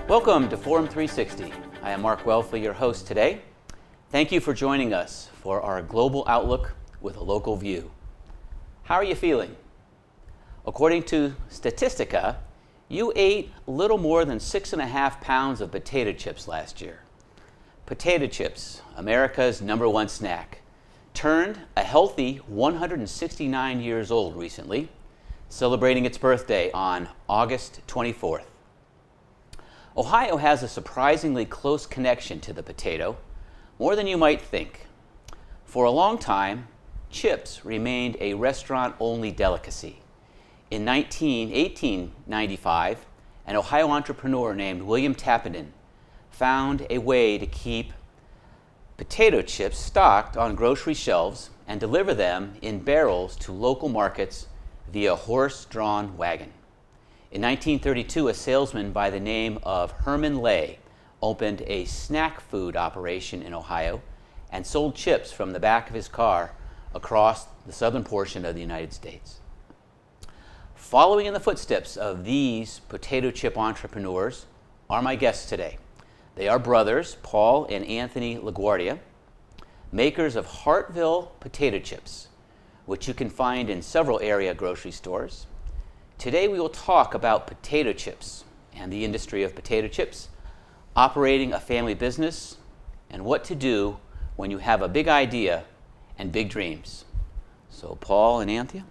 Welcome to Forum 360. I am Mark Welfley, your host today. Thank you for joining us for our global outlook with a local view. How are you feeling? According to Statistica, you ate a little more than 6.5 pounds of potato chips last year. Potato chips, America's #1 snack, turned a healthy 169 years old recently, celebrating its birthday on August 24th. Ohio has a surprisingly close connection to the potato, more than you might think. For a long time, chips remained a restaurant-only delicacy. In 1895, an Ohio entrepreneur named William Tappenden found a way to keep potato chips stocked on grocery shelves and deliver them in barrels to local markets via horse-drawn wagon. In 1932, a salesman by the name of Herman Lay opened a snack food operation in Ohio and sold chips from the back of his car across the southern portion of the United States. Following in the footsteps of these potato chip entrepreneurs are my guests today. They are brothers, Paul and Anthony LaGuardia, makers of Hartville Potato Chips, which you can find in several area grocery stores. Today we will talk about potato chips and the industry of potato chips, operating a family business, and what to do when you have a big idea and big dreams. So Paul and Anthony,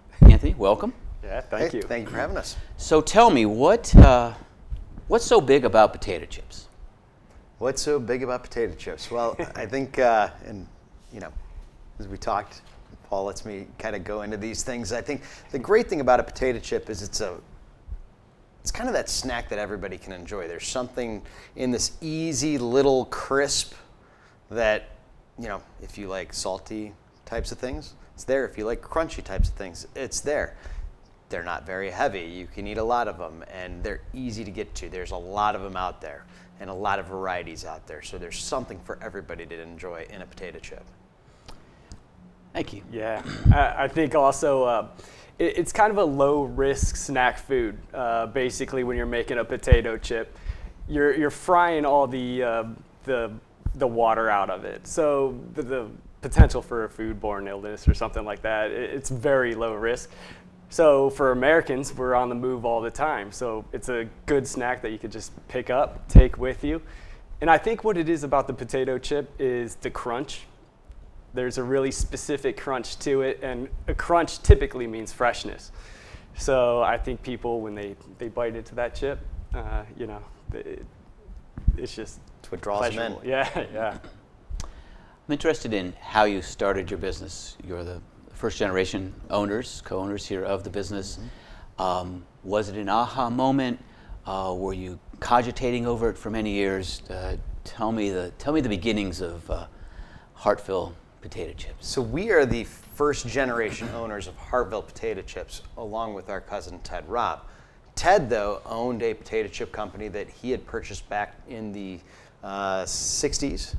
welcome. Yeah, thank you. Thank you for having us. So tell me, what's so big about potato chips? What's so big about potato chips? Well, I think, as we talked, Paul lets me kind of go into these things. I think the great thing about a potato chip is it's kind of that snack that everybody can enjoy. There's something in this easy little crisp that, if you like salty types of things, it's there. If you like crunchy types of things, it's there. They're not very heavy. You can eat a lot of them, and they're easy to get to. There's a lot of them out there and a lot of varieties out there. So there's something for everybody to enjoy in a potato chip. Thank you. Yeah, I think also it's kind of a low-risk snack food. Basically, when you're making a potato chip, you're frying all the water out of it. So the potential for a foodborne illness or something like that, it's very low risk. So for Americans, we're on the move all the time. So it's a good snack that you could just pick up, take with you. And I think what it is about the potato chip is the crunch. There's a really specific crunch to it, and a crunch typically means freshness. So I think people, when they bite into that chip, it's just It's what draws them in. Yeah. I'm interested in how you started your business. You're the first generation co-owners here of the business. Mm-hmm. Was it an aha moment? Were you cogitating over it for many years? Tell me the beginnings of Hartville Potato Chips. So we are the first generation owners of Hartville Potato Chips, along with our cousin Ted Robb. Ted, though, owned a potato chip company that he had purchased back in the 60s.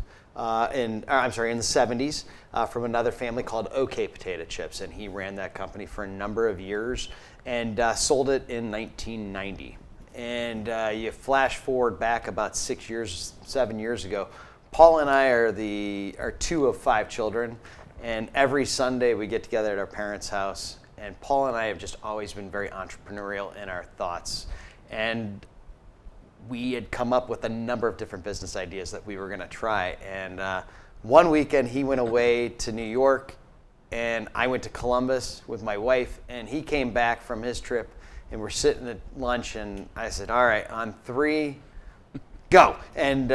In the 70s from another family called OK Potato Chips, and he ran that company for a number of years and sold it in 1990. And you flash forward back about 7 years ago. Paul and I are two of 5 children, and every Sunday we get together at our parents' house. And Paul and I have just always been very entrepreneurial in our thoughts, and we had come up with a number of different business ideas that we were going to try. And one weekend he went away to New York, and I went to Columbus with my wife, and he came back from his trip, and we're sitting at lunch, and I said, all right, on 3, go. And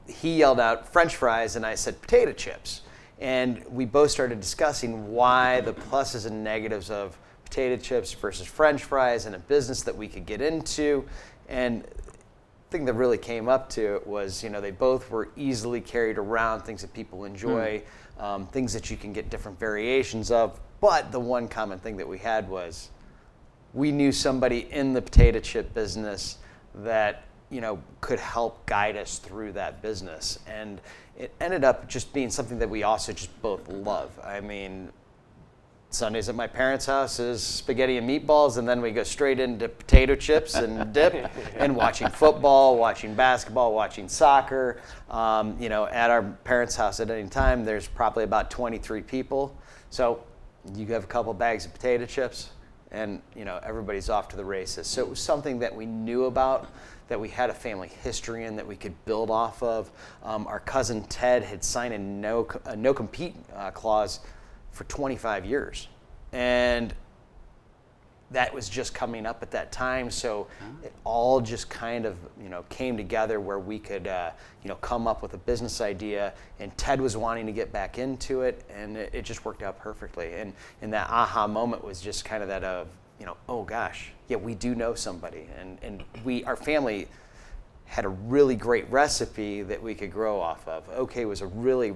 he yelled out French fries, and I said potato chips. And we both started discussing why the pluses and negatives of potato chips versus French fries and a business that we could get into. And the thing that really came up to it was, they both were easily carried around, things that people enjoy, things that you can get different variations of. But the one common thing that we had was we knew somebody in the potato chip business that could help guide us through that business. And it ended up just being something that we also just both love. I mean, Sundays at my parents' house is spaghetti and meatballs, and then we go straight into potato chips and dip, and watching football, watching basketball, watching soccer. At our parents' house at any time, there's probably about 23 people. So you have a couple bags of potato chips, and everybody's off to the races. So it was something that we knew about, that we had a family history in, that we could build off of. Our cousin Ted had signed a no compete clause for 25 years, and that was just coming up at that time. So it all just kind of came together where we could come up with a business idea, and Ted was wanting to get back into it, and it just worked out perfectly. And that aha moment was just kind of that oh gosh, yeah, we do know somebody, and our family had a really great recipe that we could grow off of. OK was a really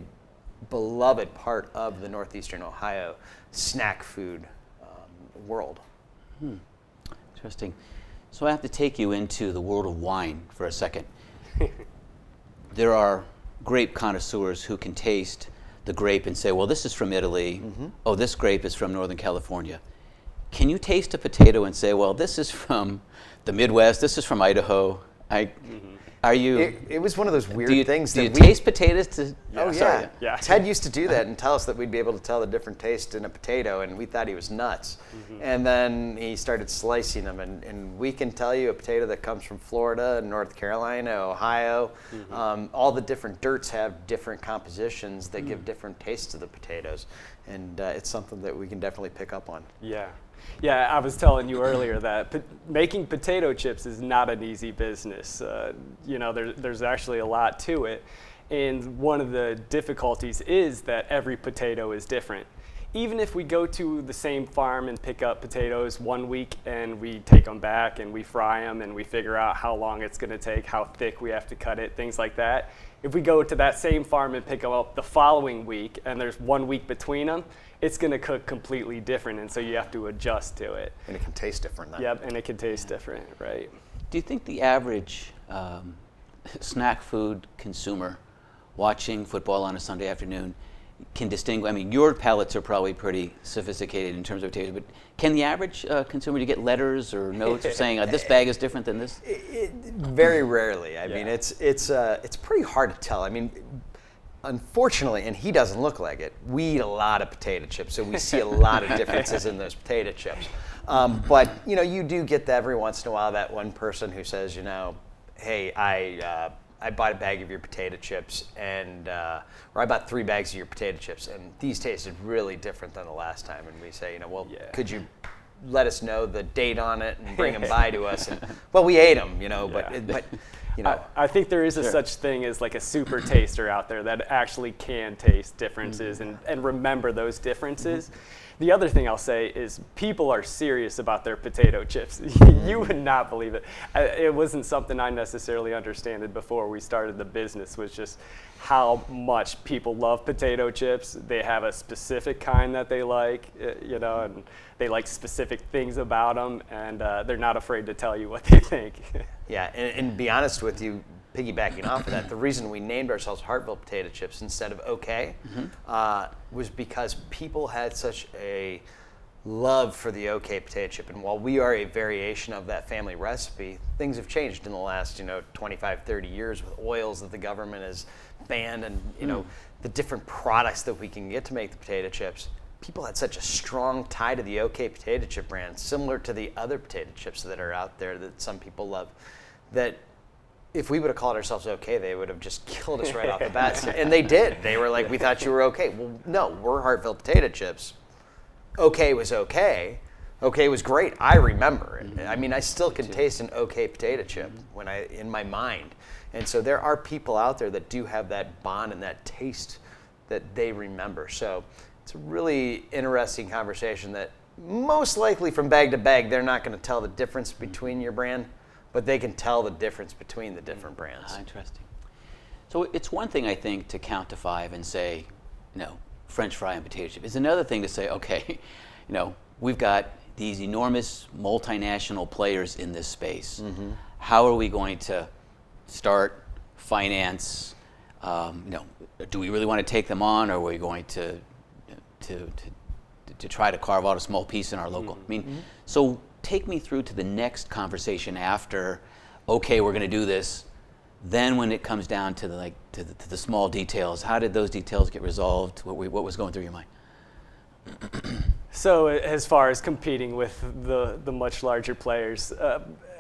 beloved part of the Northeastern Ohio snack food world. Interesting. So I have to take you into the world of wine for a second. There are grape connoisseurs who can taste the grape and say, well, this is from Italy. Mm-hmm. Oh, this grape is from Northern California. Can you taste a potato and say, well, this is from the Midwest, this is from Idaho? Are you? It was one of those weird things. Do you taste potatoes? Oh, yeah. Yeah. Ted used to do that and tell us that we'd be able to tell the different taste in a potato, and we thought he was nuts. Mm-hmm. And then he started slicing them, and we can tell you a potato that comes from Florida, North Carolina, Ohio. Mm-hmm. All the different dirts have different compositions that give different tastes to the potatoes, and it's something that we can definitely pick up on. Yeah. Yeah, I was telling you earlier that making potato chips is not an easy business. There's actually a lot to it. And one of the difficulties is that every potato is different. Even if we go to the same farm and pick up potatoes one week and we take them back and we fry them and we figure out how long it's going to take, how thick we have to cut it, things like that. If we go to that same farm and pick them up the following week and there's 1 week between them, it's going to cook completely different, and so you have to adjust to it. And it can taste different then. Yep, and it can taste different, right. Do you think the average snack food consumer watching football on a Sunday afternoon can distinguish? I mean, your palates are probably pretty sophisticated in terms of taste, but can the average consumer, do you get letters or notes of saying this bag is different than this? Very rarely. I mean, it's pretty hard to tell. I mean, unfortunately, and he doesn't look like it, we eat a lot of potato chips, so we see a lot of differences in those potato chips. But you do get every once in a while that one person who says, hey, I bought a bag of your potato chips, or I bought 3 bags of your potato chips, and these tasted really different than the last time. And we say, could you let us know the date on it and bring them by to us? And well, we ate them, but. I think there is a such thing as like a super taster out there that actually can taste differences and remember those differences. The other thing I'll say is people are serious about their potato chips. You would not believe it. It wasn't something I necessarily understood before we started the business, was just how much people love potato chips. They have a specific kind that they like, and they like specific things about them, and they're not afraid to tell you what they think. Yeah, and to be honest with you, piggybacking off of that, the reason we named ourselves Hartville Potato Chips instead of OK was because people had such a love for the OK potato chip. And while we are a variation of that family recipe, things have changed in the last 25, 30 years with oils that the government has banned, and the different products that we can get to make the potato chips. People had such a strong tie to the OK potato chip brand, similar to the other potato chips that are out there that some people love, that if we would have called ourselves OK, they would have just killed us right off the bat. And they did. They were like, we thought you were OK. Well, no, we're Hartville Potato Chips. OK was OK. OK was great. I remember it. I mean, I still can taste an OK potato chip in my mind. And so there are people out there that do have that bond and that taste that they remember. So it's a really interesting conversation that most likely from bag to bag, they're not going to tell the difference between your brand, but they can tell the difference between the different brands. Interesting. So it's one thing, I think, to count to 5 and say, French fry and potato chip. It's another thing to say, okay, we've got these enormous multinational players in this space. How are we going to start, finance, do we really want to take them on, or are we going to try to carve out a small piece in our local? I mean, so take me through to the next conversation after, okay, we're going to do this. Then when it comes down to the small details, how did those details get resolved? What was going through your mind? So as far as competing with the much larger players,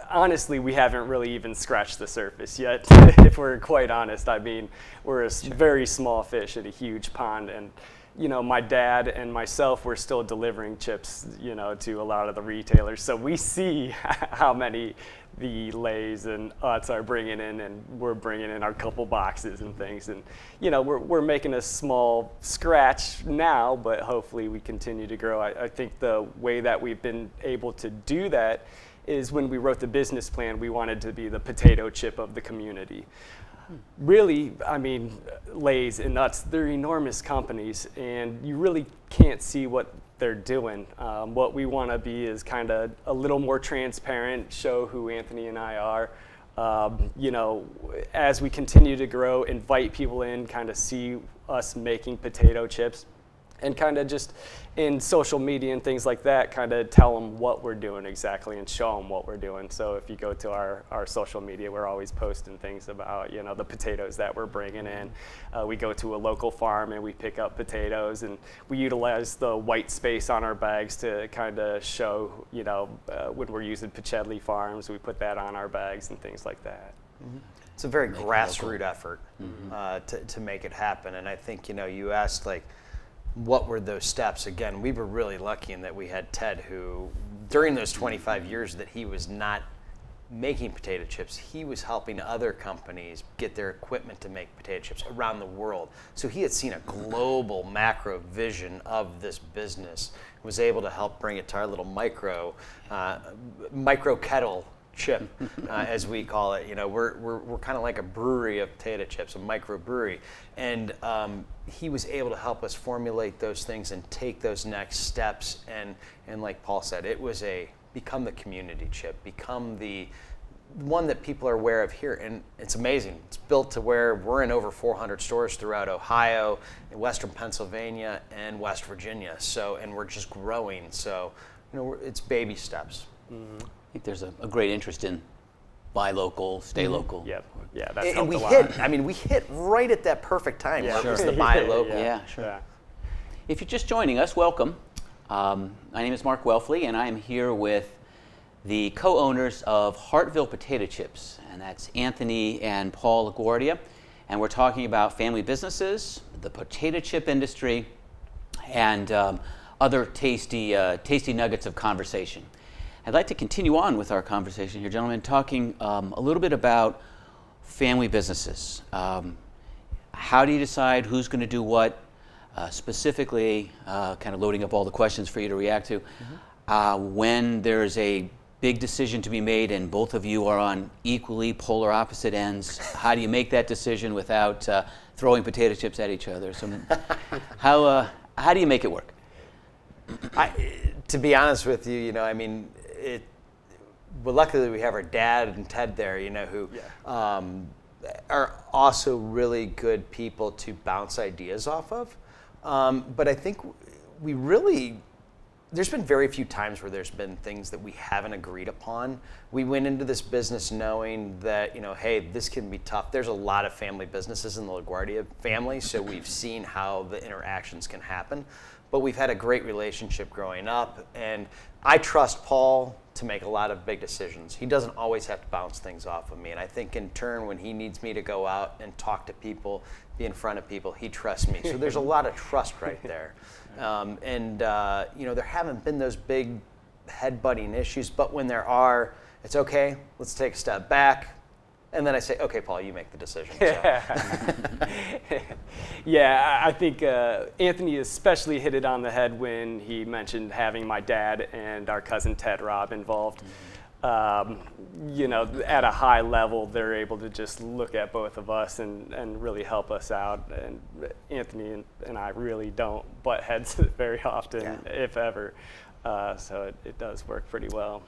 honestly, we haven't really even scratched the surface yet. If we're quite honest, I mean, we're a very small fish in a huge pond, and my dad and myself, we're still delivering chips, to a lot of the retailers. So we see how many the Lays and Utz are bringing in, and we're bringing in our couple boxes and things. And, we're making a small scratch now, but hopefully we continue to grow. I think the way that we've been able to do that is when we wrote the business plan, we wanted to be the potato chip of the community. Really, I mean, Lay's and Utz, they're enormous companies, and you really can't see what they're doing. What we want to be is kind of a little more transparent, show who Anthony and I are. As we continue to grow, invite people in, kind of see us making potato chips, and kind of just in social media and things like that, kind of tell them what we're doing exactly and show them what we're doing. So if you go to our social media, we're always posting things about, the potatoes that we're bringing in. We go to a local farm and we pick up potatoes, and we utilize the white space on our bags to kind of show, when we're using Pachedli farms, we put that on our bags and things like that. Mm-hmm. It's a very grassroots effort to make it happen. And I think, you asked, what were those steps? Again, we were really lucky in that we had Ted, who during those 25 years that he was not making potato chips, he was helping other companies get their equipment to make potato chips around the world. So he had seen a global macro vision of this business, was able to help bring it to our little micro kettle chip, as we call it. We're kind of like a brewery of potato chips, a microbrewery, and he was able to help us formulate those things and take those next steps. And like Paul said, it was become the community chip, become the one that people are aware of here. And it's amazing. It's built to where we're in over 400 stores throughout Ohio, in Western Pennsylvania, and West Virginia. So, and we're just growing. So, it's baby steps. Mm-hmm. I think there's a great interest in buy local, stay local. Yep. Yeah, that's and helped we a lot. we hit right at that perfect time. Yeah, where sure. it was the buy local. Yeah, sure. Yeah. If you're just joining us, welcome. My name is Mark Welfley, and I am here with the co-owners of Hartville Potato Chips, and that's Anthony and Paul LaGuardia. And we're talking about family businesses, the potato chip industry, and other tasty nuggets of conversation. I'd like to continue on with our conversation here, gentlemen, talking a little bit about family businesses. How do you decide who's going to do what? Specifically, kind of loading up all the questions for you to react to. When there's a big decision to be made and both of you are on equally polar opposite ends, how do you make that decision without throwing potato chips at each other? So, how do you make it work? To be honest with you, well, luckily we have our dad and Ted there, who are also really good people to bounce ideas off of. But I think there's been very few times where there's been things that we haven't agreed upon. We went into this business knowing that, hey, this can be tough. There's a lot of family businesses in the LaGuardia family, so we've seen how the interactions can happen. But we've had a great relationship growing up, and I trust Paul to make a lot of big decisions. He doesn't always have to bounce things off of me, and I think in turn, when he needs me to go out and talk to people, be in front of people, he trusts me. So there's a lot of trust right there. There haven't been those big head-butting issues, but when there are, it's okay, let's take a step back. And then I say, okay, Paul, you make the decision. So. Yeah, I think Anthony especially hit it on the head when he mentioned having my dad and our cousin Ted Rob involved. At a high level, they're able to just look at both of us and really help us out. And Anthony and I really don't butt heads very often, if ever. So it does work pretty well.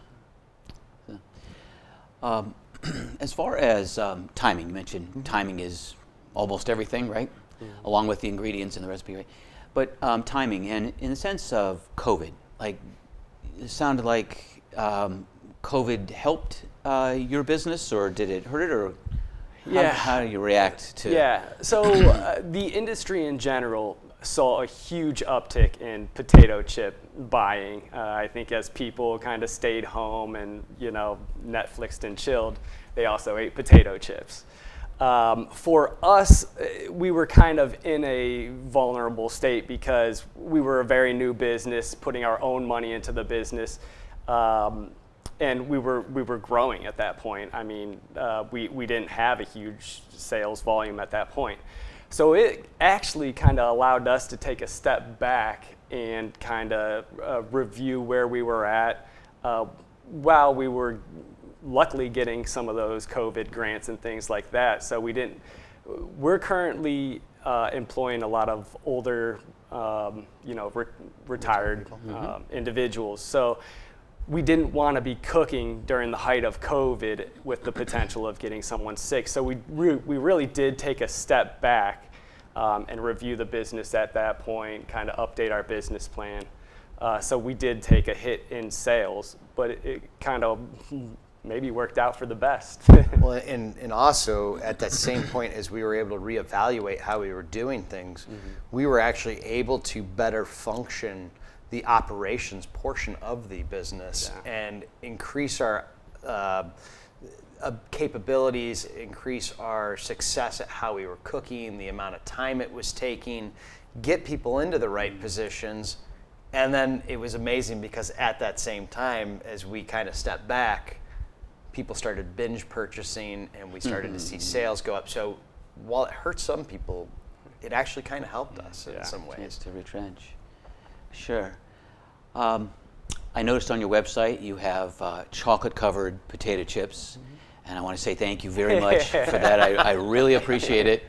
as far as timing, you mentioned timing is almost everything, right? Along with the ingredients and the recipe, right? But timing, and in the sense of COVID, like it sounded like COVID helped your business, or did it hurt it, or how do you react to? Yeah, so the industry in general saw a huge uptick in potato chip buying. I think as people kind of stayed home and, Netflixed and chilled, they also ate potato chips. For us, we were kind of in a vulnerable state because we were a very new business, putting our own money into the business. And we were growing at that point. I mean, we didn't have a huge sales volume at that point. So it actually kind of allowed us to take a step back and kind of review where we were at while we were luckily getting some of those COVID grants and things like that. So we're currently employing a lot of older, retired individuals. So we didn't want to be cooking during the height of COVID with the potential of getting someone sick. So we really did take a step back and review the business at that point, kind of update our business plan. So we did take a hit in sales, but it kind of maybe worked out for the best. Well, and also at that same point, as we were able to reevaluate how we were doing things, we were actually able to better function the operations portion of the business and increase our capabilities, increase our success at how we were cooking, the amount of time it was taking, get people into the right positions. And then it was amazing because at that same time, as we kind of stepped back, people started binge purchasing and we started to see sales go up. So while it hurt some people, it actually kind of helped us in some ways. Chance to retrench. Sure. I noticed on your website you have chocolate-covered potato chips, and I want to say thank you very much for that. I really appreciate it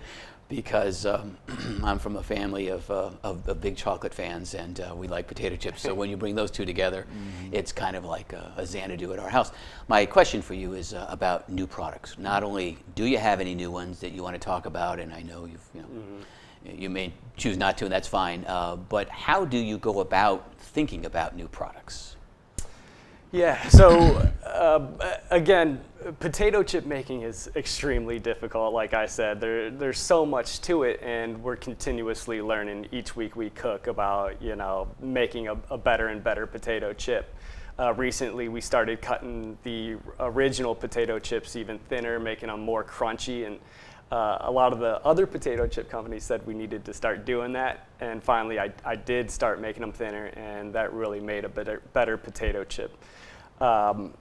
because I'm from a family of big chocolate fans, and we like potato chips. So when you bring those two together, it's kind of like a Xanadu at our house. My question for you is about new products. Not only do you have any new ones that you want to talk about, and I know you may choose not to, and that's fine. But how do you go about thinking about new products? Yeah, so again, potato chip making is extremely difficult. Like I said, there's so much to it, and we're continuously learning each week we cook about making a better and better potato chip. Recently, we started cutting the original potato chips even thinner, making them more crunchy, and a lot of the other potato chip companies said we needed to start doing that, and finally I did start making them thinner, and that really made a better potato chip. So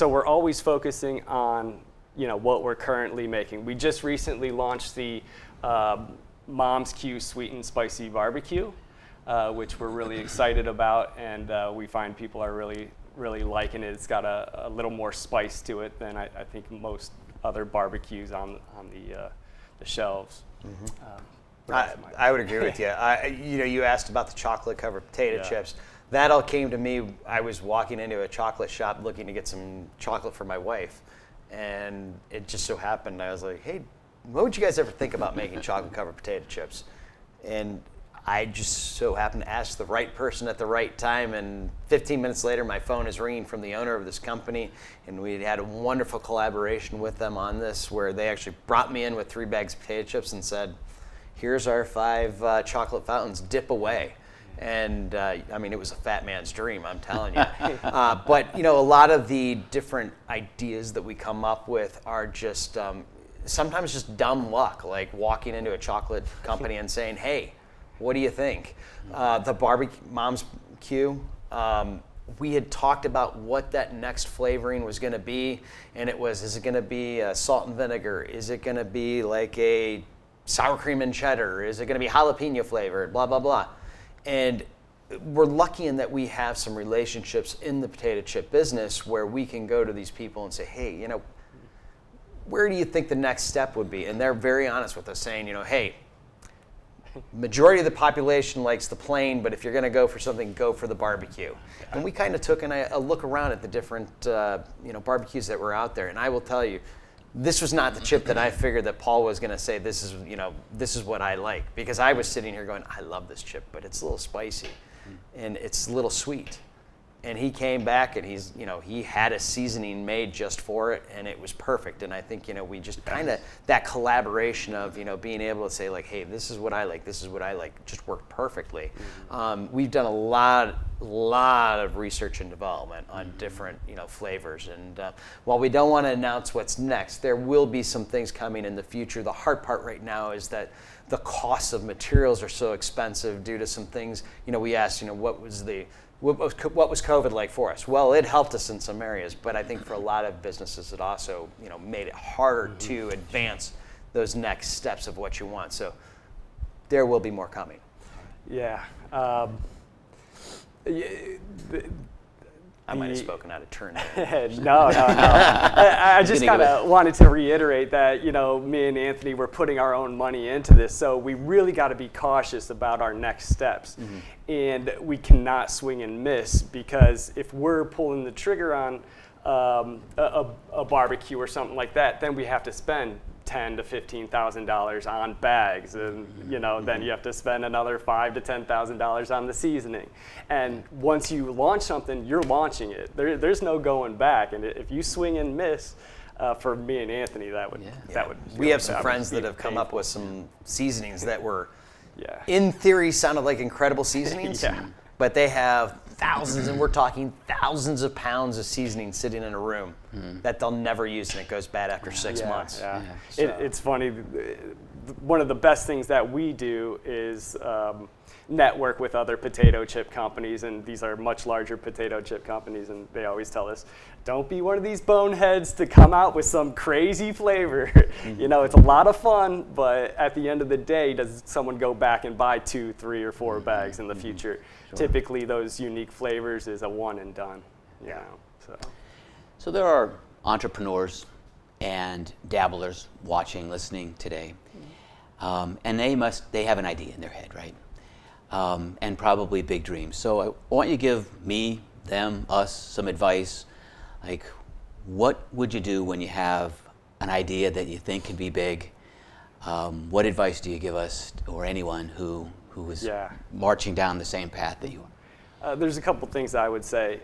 we're always focusing on what we're currently making. We just recently launched the Mom's Q Sweet and Spicy Barbecue, which we're really excited about, and we find people are really liking it. It's got a little more spice to it than I think most other barbecues on the shelves. I would agree with you. You asked about the chocolate-covered potato chips. That all came to me. I was walking into a chocolate shop looking to get some chocolate for my wife, and it just so happened I was like, "Hey, what would you guys ever think about making chocolate-covered potato chips?" And I just so happened to ask the right person at the right time, and 15 minutes later, my phone is ringing from the owner of this company, and we had a wonderful collaboration with them on this, where they actually brought me in with 3 bags of potato chips and said, "Here's our 5 chocolate fountains, dip away." And it was a fat man's dream, I'm telling you. But a lot of the different ideas that we come up with are just sometimes just dumb luck, like walking into a chocolate company and saying, "Hey, what do you think?" The barbecue, Mom's Q, we had talked about what that next flavoring was going to be, and is it going to be salt and vinegar? Is it going to be like a sour cream and cheddar? Is it going to be jalapeno flavored? Blah, blah, blah. And we're lucky in that we have some relationships in the potato chip business where we can go to these people and say, "Hey, where do you think the next step would be?" And they're very honest with us, saying, "Hey, majority of the population likes the plain, but if you're going to go for something, go for the barbecue. And we kind of took a look around at the different barbecues that were out there, and I will tell you, this was not the chip that I figured that Paul was going to say, this is what I like. Because I was sitting here going, I love this chip, but it's a little spicy and it's a little sweet. And he came back and he had a seasoning made just for it, and it was perfect. And I think, we just kind of, that collaboration of, being able to say like, hey, this is what I like, just worked perfectly. We've done a lot of research and development on different, flavors. And while we don't want to announce what's next, there will be some things coming in the future. The hard part right now is that the costs of materials are so expensive due to some things. We asked, what was COVID like for us? Well, it helped us in some areas, but I think for a lot of businesses, it also, made it harder to advance those next steps of what you want. So there will be more coming. Yeah. I might have spoken out of turn. No. I just kind of wanted to reiterate that, me and Anthony were putting our own money into this, so we really got to be cautious about our next steps. And we cannot swing and miss, because if we're pulling the trigger on a barbecue or something like that, then we have to spend $10,000 to $15,000 on bags, and then you have to spend another $5,000 to $10,000 on the seasoning. And once you launch something, you're launching it. There's no going back. And if you swing and miss, for me and Anthony, that would. We have some friends that have come up with some seasonings that were, in theory, sounded like incredible seasonings. But they have thousands, and we're talking thousands of pounds of seasoning sitting in a room that they'll never use, and it goes bad after 6 months. It's funny. One of the best things that we do is network with other potato chip companies, and these are much larger potato chip companies, and they always tell us, don't be one of these boneheads to come out with some crazy flavor. It's a lot of fun, but at the end of the day, does someone go back and buy 2, 3, or 4 bags in the future? Sure. Typically, those unique flavors is a one and done. So there are entrepreneurs and dabblers watching, listening today, and they have an idea in their head, right? And probably big dreams. So I want you to give me, them, us some advice. Like, what would you do when you have an idea that you think could be big? What advice do you give us, or anyone who is marching down the same path that you are? There's a couple things I would say.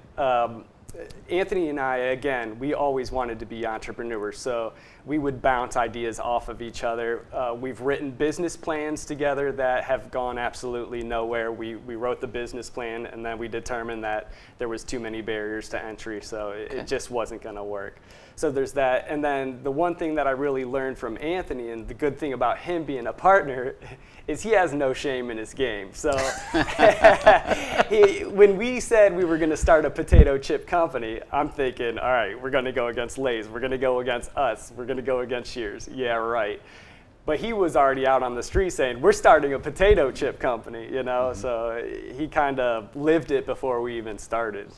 Anthony and I, again, we always wanted to be entrepreneurs, so we would bounce ideas off of each other. We've written business plans together that have gone absolutely nowhere. We wrote the business plan, and then we determined that there was too many barriers to entry, so it just wasn't going to work. So there's that. And then the one thing that I really learned from Anthony, and the good thing about him being a partner, is he has no shame in his game. So when we said we were going to start a potato chip company, I'm thinking, all right, we're going to go against Lay's, we're going to go against us, we're going to go against Shears. Yeah, right. But he was already out on the street saying, we're starting a potato chip company, so he kind of lived it before we even started.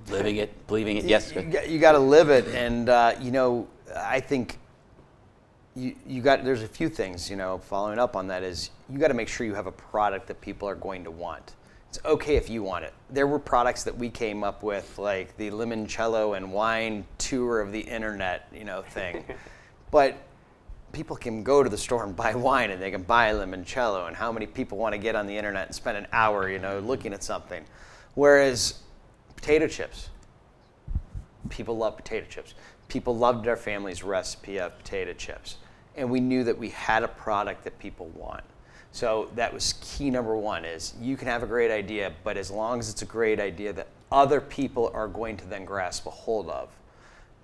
Living it, believing it, yes. You got to live it, and I think there's a few things, following up on that is, you got to make sure you have a product that people are going to want. It's okay if you want it. There were products that we came up with, like the limoncello and wine tour of the internet, thing. But people can go to the store and buy wine, and they can buy limoncello, and how many people want to get on the internet and spend an hour, looking at something? Whereas potato chips, people love potato chips. People loved our family's recipe of potato chips, and we knew that we had a product that people want. So that was key number one, is you can have a great idea, but as long as it's a great idea that other people are going to then grasp a hold of,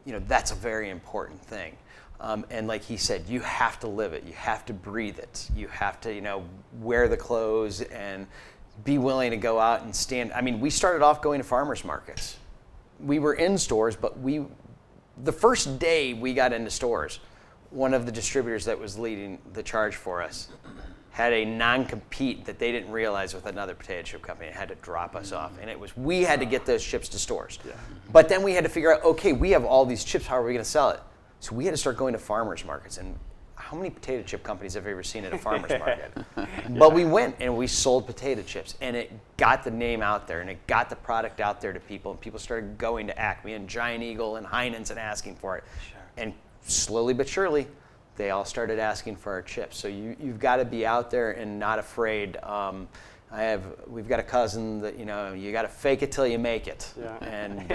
that's a very important thing. And like he said, you have to live it. You have to breathe it. You have to, wear the clothes and be willing to go out and stand. I mean, we started off going to farmers markets. We were in stores, but the first day we got into stores, one of the distributors that was leading the charge for us had a non-compete that they didn't realize with another potato chip company, and had to drop us off. And we had to get those chips to stores. But then we had to figure out, okay, we have all these chips, how are we going to sell it? So we had to start going to farmers markets, and how many potato chip companies have you ever seen at a farmer's market? But we went and we sold potato chips, and it got the name out there, and it got the product out there to people, and people started going to Acme and Giant Eagle and Heinen's and asking for it. Sure. And slowly but surely, they all started asking for our chips. So you've got to be out there and not afraid. We've got a cousin that, you got to fake it till you make it. Yeah. And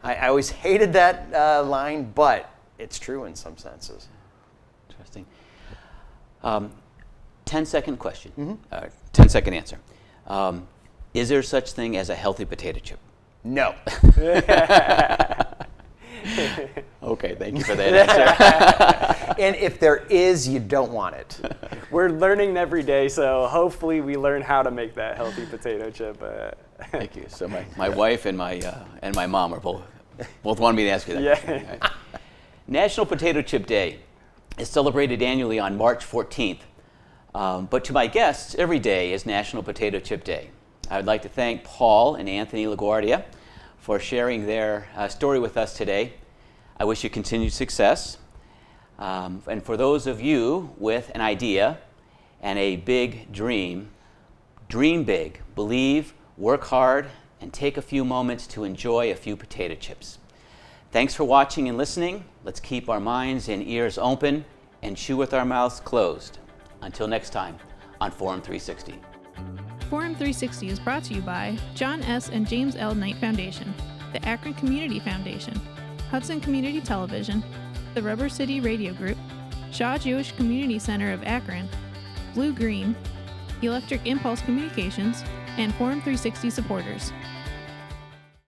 I always hated that line, but it's true in some senses. Interesting. 10-second question, 10-second answer. Is there such thing as a healthy potato chip? No. Okay, thank you for that answer. And if there is, you don't want it. We're learning every day, so hopefully we learn how to make that healthy potato chip. Thank you. So my wife and my mom are both wanted me to ask you that. Yeah. question. Right. National Potato Chip Day is celebrated annually on March 14th. But to my guests, every day is National Potato Chip Day. I would like to thank Paul and Anthony LaGuardia for sharing their story with us today. I wish you continued success. And for those of you with an idea and a big dream, dream big, believe, work hard, and take a few moments to enjoy a few potato chips. Thanks for watching and listening. Let's keep our minds and ears open and chew with our mouths closed. Until next time on Forum 360. Forum 360 is brought to you by John S. and James L. Knight Foundation, the Akron Community Foundation, Hudson Community Television, the Rubber City Radio Group, Shaw Jewish Community Center of Akron, Blue Green, Electric Impulse Communications, and Forum 360 supporters.